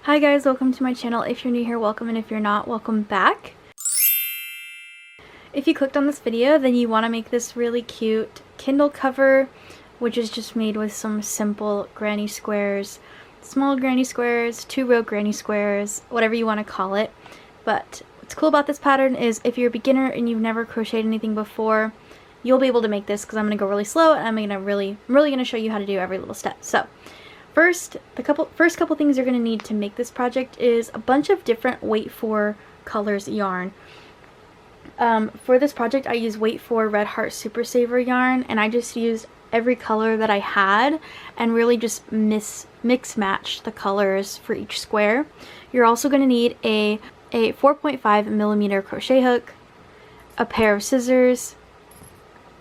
Hi guys, welcome to my channel. If you're new here, welcome, and if you're not, welcome back. If you clicked on this video, then you want to make this really cute Kindle cover, which is just made with some simple granny squares, small granny squares, 2-row granny squares, whatever you want to call it. But what's cool about this pattern is if you're a beginner and you've never crocheted anything before, you'll be able to make this because I'm going to go really slow and I'm really going to show you how to do every little step. So first couple things you're going to need to make this project is a bunch of different Wait For colors yarn. For this project I used Wait For Red Heart Super Saver yarn, and I just used every color that I had and really just mix matched the colors for each square. You're also going to need a 4.5mm crochet hook, a pair of scissors,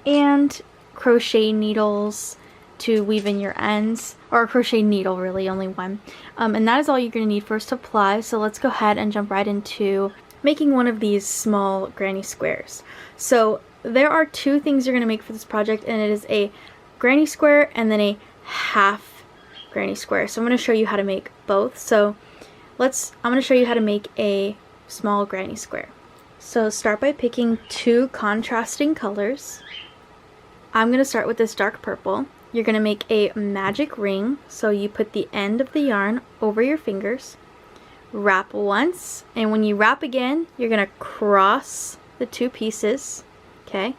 and crochet needles to weave in your ends, or a crochet needle, really, only one. And that is all you're going to need for supply. So let's go ahead and jump right into making one of these small granny squares. So there are two things you're going to make for this project, and it is a granny square and then a half granny square. So I'm going to show you how to make both. So I'm going to show you how to make a small granny square. So start by picking two contrasting colors. I'm going to start with this dark purple. You're going to make a magic ring, so you put the end of the yarn over your fingers, wrap once, and when you wrap again, you're going to cross the two pieces, okay?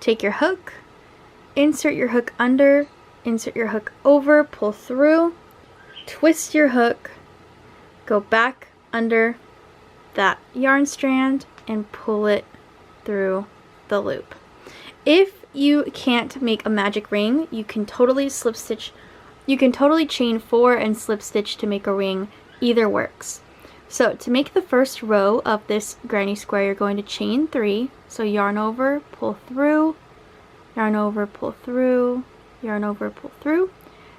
Take your hook, insert your hook under, insert your hook over, pull through, twist your hook, go back under that yarn strand, and pull it through the loop. If you can't make a magic ring, you can totally slip stitch. You can totally chain 4 and slip stitch to make a ring. Either works. So to make the first row of this granny square, you're going to chain 3. So yarn over, pull through, yarn over, pull through, yarn over, pull through.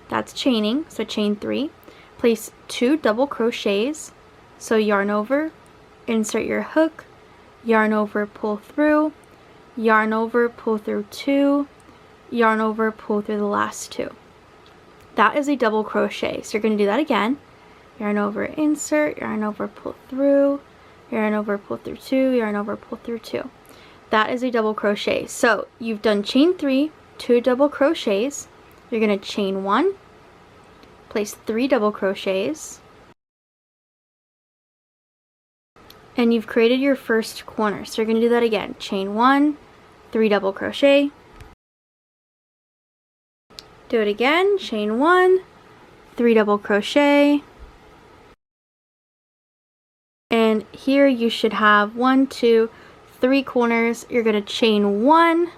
That's chaining. So chain 3. Place 2 double crochets. So yarn over, insert your hook, yarn over, pull through, yarn over, pull through 2, yarn over, pull through the last 2. That is a double crochet. So you're going to do that again. Yarn over, insert, yarn over, pull through, yarn over, pull through 2, yarn over, pull through 2. That is a double crochet. So you've done chain 3, 2 double crochets. You're going to chain 1, place 3 double crochets, and you've created your first corner. So you're going to do that again. Chain 1, 3 double crochet, do it again, chain 1, 3 double crochet, and here you should have 1, 2, 3 corners. You're going to chain 1,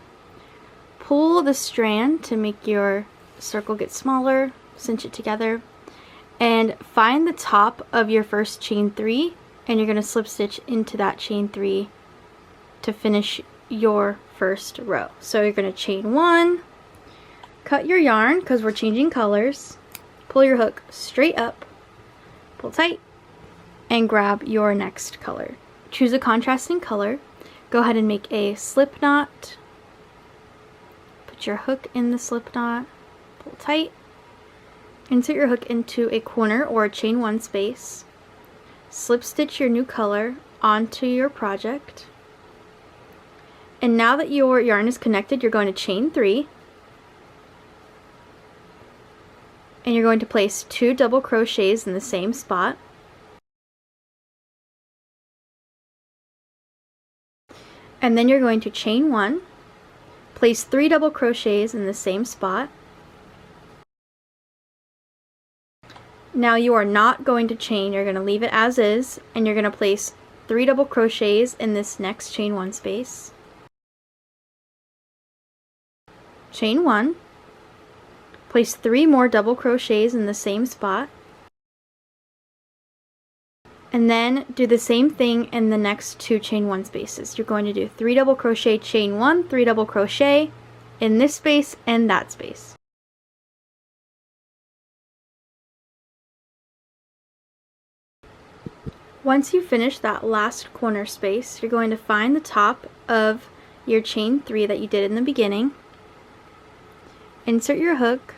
pull the strand to make your circle get smaller, cinch it together, and find the top of your first chain 3, and you're going to slip stitch into that chain 3 to finish your first row. So you're going to chain 1, cut your yarn because we're changing colors, pull your hook straight up, pull tight, and grab your next color. Choose a contrasting color, go ahead and make a slip knot, put your hook in the slip knot, pull tight, insert your hook into a corner or a chain 1 space, slip stitch your new color onto your project. And now that your yarn is connected, you're going to chain 3, and you're going to place 2 double crochets in the same spot, and then you're going to chain 1, place 3 double crochets in the same spot. Now you are not going to chain, you're going to leave it as is, and you're going to place 3 double crochets in this next chain 1 space. Chain 1, place 3 more double crochets in the same spot, and then do the same thing in the next 2 chain 1 spaces. You're going to do 3 double crochet, chain 1, 3 double crochet in this space and that space. Once you finish that last corner space, you're going to find the top of your chain 3 that you did in the beginning, insert your hook,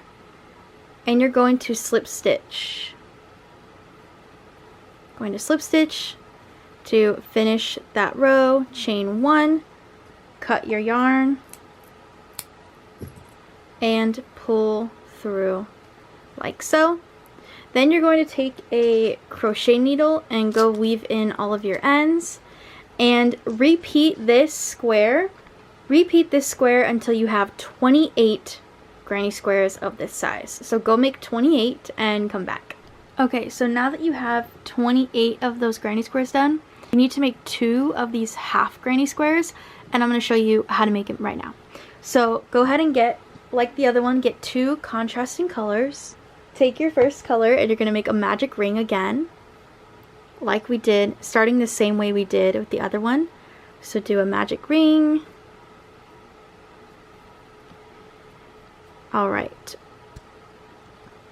and you're going to slip stitch Going to slip stitch to finish that row, chain 1, cut your yarn, and pull through like so. Then you're going to take a crochet needle and go weave in all of your ends and repeat this square until you have 28 granny squares of this size. So go make 28 and come back. Okay, so now that you have 28 of those granny squares done, you need to make 2 of these half granny squares, and I'm going to show you how to make it right now. So go ahead and get, like the other one, get 2 contrasting colors. Take your first color and you're going to make a magic ring again, like we did, starting the same way we did with the other one. So do a magic ring.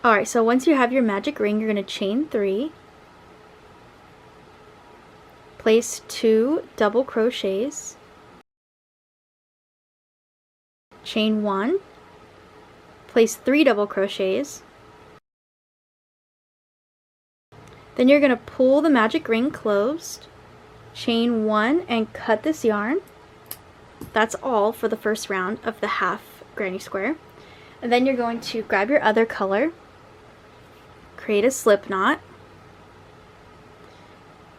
Alright, so once you have your magic ring, you're going to chain 3. Place 2 double crochets, chain 1, place 3 double crochets, then you're going to pull the magic ring closed, chain 1, and cut this yarn. That's all for the first round of the half granny square. And then you're going to grab your other color, create a slip knot,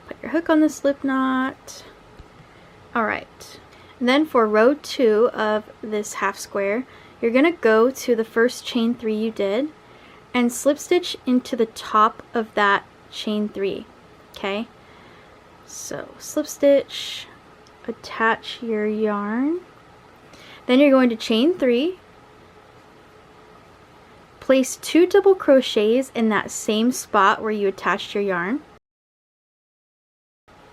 put your hook on the slip knot. Alright, and then for row 2 of this half square, you're going to go to the first chain 3 you did and slip stitch into the top of that chain 3. Okay, so slip stitch, attach your yarn, then you're going to chain 3, place 2 double crochets in that same spot where you attached your yarn,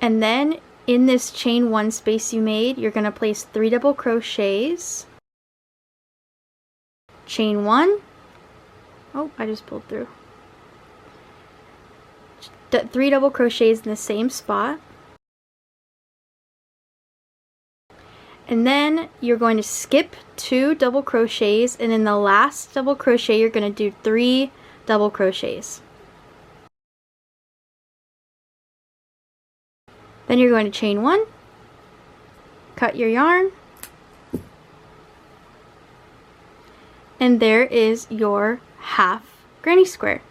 and then in this chain 1 space you made, you're going to place 3 double crochets, chain 1, oh, I just pulled through, 3 double crochets in the same spot, and then you're going to skip 2 double crochets, and in the last double crochet you're going to do 3 double crochets. Then you're going to chain 1, cut your yarn, and there is your half granny square.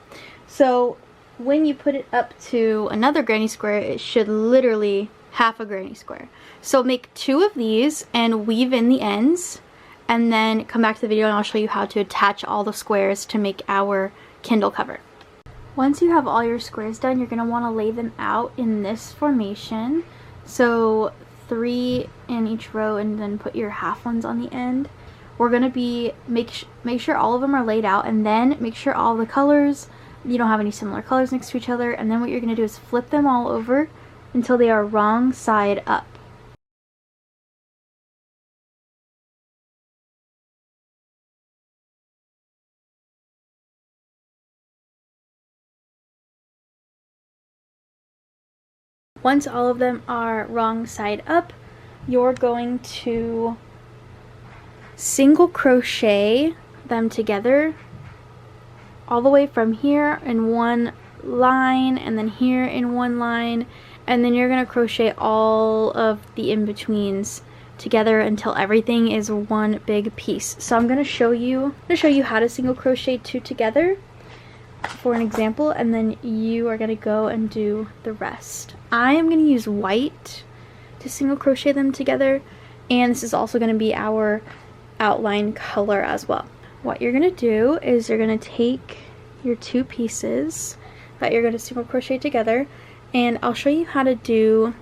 So when you put it up to another granny square, it should literally half a granny square. So make 2 of these and weave in the ends, and then come back to the video and I'll show you how to attach all the squares to make our Kindle cover. Once you have all your squares done, you're going to want to lay them out in this formation. So 3 in each row, and then put your half ones on the end. We're going to be, make sure all of them are laid out, and then make sure all the colors, you don't have any similar colors next to each other, and then what you're going to do is flip them all over until they are wrong side up. Once all of them are wrong side up, you're going to single crochet them together all the way from here in one line, and then here in one line, and then you're going to crochet all of the in-betweens together until everything is one big piece. So I'm going to show you how to single crochet 2 together for an example, and then you are going to go and do the rest. I am going to use white to single crochet them together, and this is also going to be our outline color as well. What you're going to do is you're going to take your 2 pieces that you're going to single crochet together, and I'll show you how to do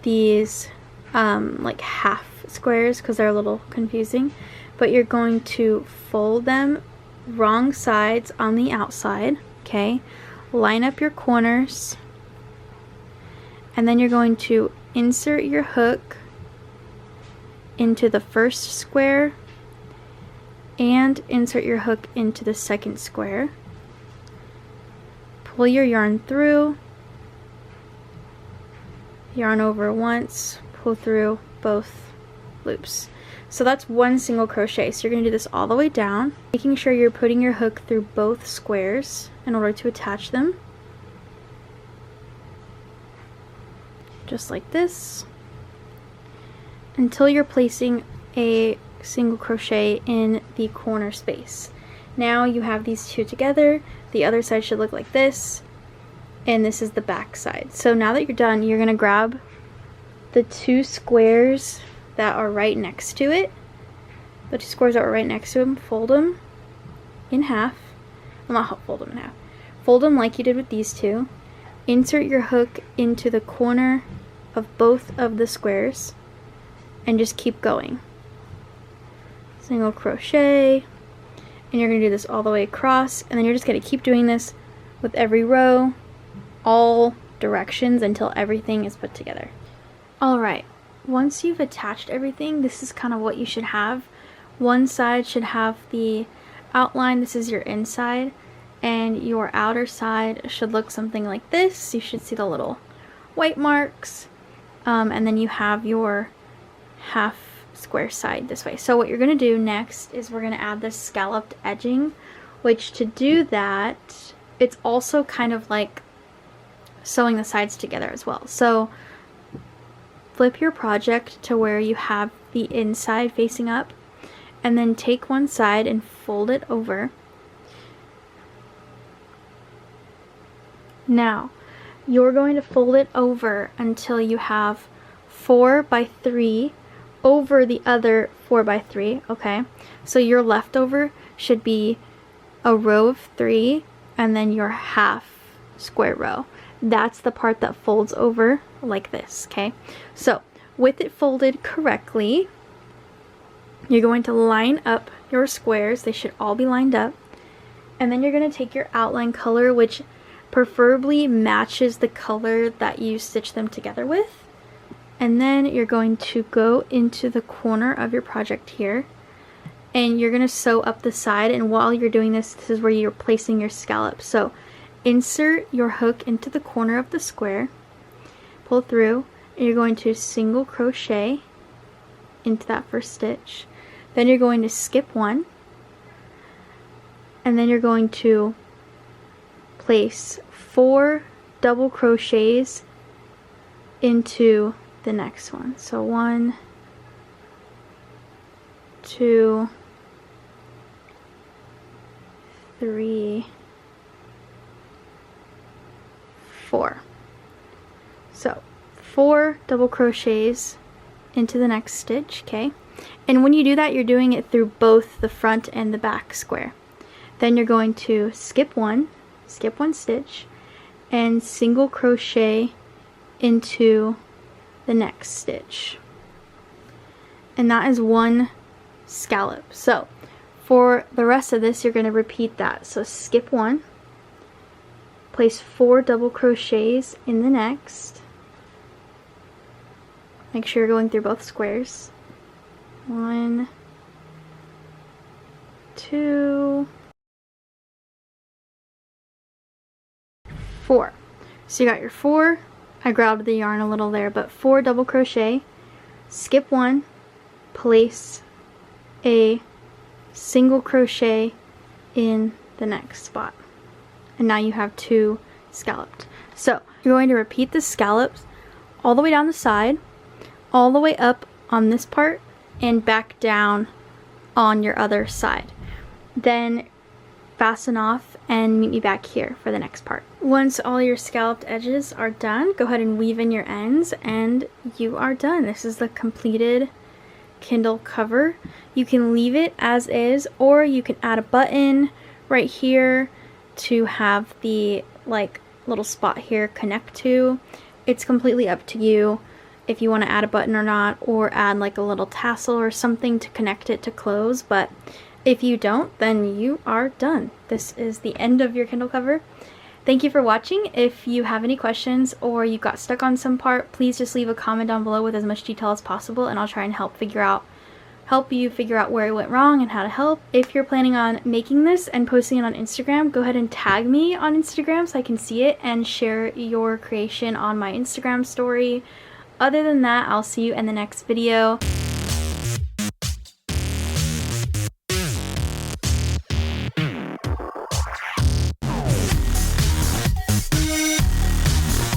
these like half squares because they're a little confusing, but you're going to fold them wrong sides on the outside. Okay, line up your corners, and then you're going to insert your hook into the first square and insert your hook into the second square. Pull your yarn through, yarn over once, pull through both loops. So that's one single crochet. So you're going to do this all the way down, making sure you're putting your hook through both squares in order to attach them. just like this, until you're placing a single crochet in the corner space. Now you have these two together. The other side should look like this, and this is the back side. So now that you're done, you're gonna grab the two squares that are right next to it. The two squares that are right next to them, fold them in half. Well, not fold them in half. Fold them like you did with these two. Insert your hook into the corner of both of the squares and just keep going. Single crochet, and you're going to do this all the way across, and then you're just going to keep doing this with every row, all directions, until everything is put together. Alright, once you've attached everything, this is kind of what you should have. One side should have the outline, this is your inside, and your outer side should look something like this. You should see the little white marks, and then you have your half square side this way. So what you're going to do next is we're going to add this scalloped edging, which to do that, it's also kind of like sewing the sides together as well. So flip your project to where you have the inside facing up, and then take one side and fold it over. Now, you're going to fold it over until you have 4 by 3 over the other 4 by 3, okay? So your leftover should be a row of 3 and then your half square row. That's the part that folds over like this, okay? So, with it folded correctly, you're going to line up your squares. They should all be lined up. And then you're going to take your outline color, which preferably matches the color that you stitch them together with. And then you're going to go into the corner of your project here, and you're going to sew up the side. And while you're doing this, this is where you're placing your scallop. So insert your hook into the corner of the square, pull through, and you're going to single crochet into that first stitch. Then you're going to skip one, and then you're going to place 4 double crochets into the next one. So 1, 2, 3, 4. So 4 double crochets into the next stitch, okay? And when you do that, you're doing it through both the front and the back square. Then you're going to skip one stitch, and single crochet into the next stitch. And that is one scallop. So for the rest of this, you're going to repeat that. So skip one, place 4 double crochets in the next. Make sure you're going through both squares. 1, 2, 4. So you got your 4. I grabbed the yarn a little there, but 4 double crochet, skip one, place a single crochet in the next spot. And now you have 2 scalloped. So you're going to repeat the scallops all the way down the side, all the way up on this part, and back down on your other side. Then fasten off and meet me back here for the next part. Once all your scalloped edges are done, go ahead and weave in your ends, and you are done. This is the completed Kindle cover. You can leave it as is, or you can add a button right here to have the like little spot here connect to. It's completely up to you if you want to add a button or not, or add like a little tassel or something to connect it to close. But if you don't, then you are done. This is the end of your Kindle cover. Thank you for watching. If you have any questions or you got stuck on some part, please just leave a comment down below with as much detail as possible, and I'll try and help you figure out where it went wrong and how to help. If you're planning on making this and posting it on Instagram, go ahead and tag me on Instagram so I can see it and share your creation on my Instagram story. Other than that, I'll see you in the next video.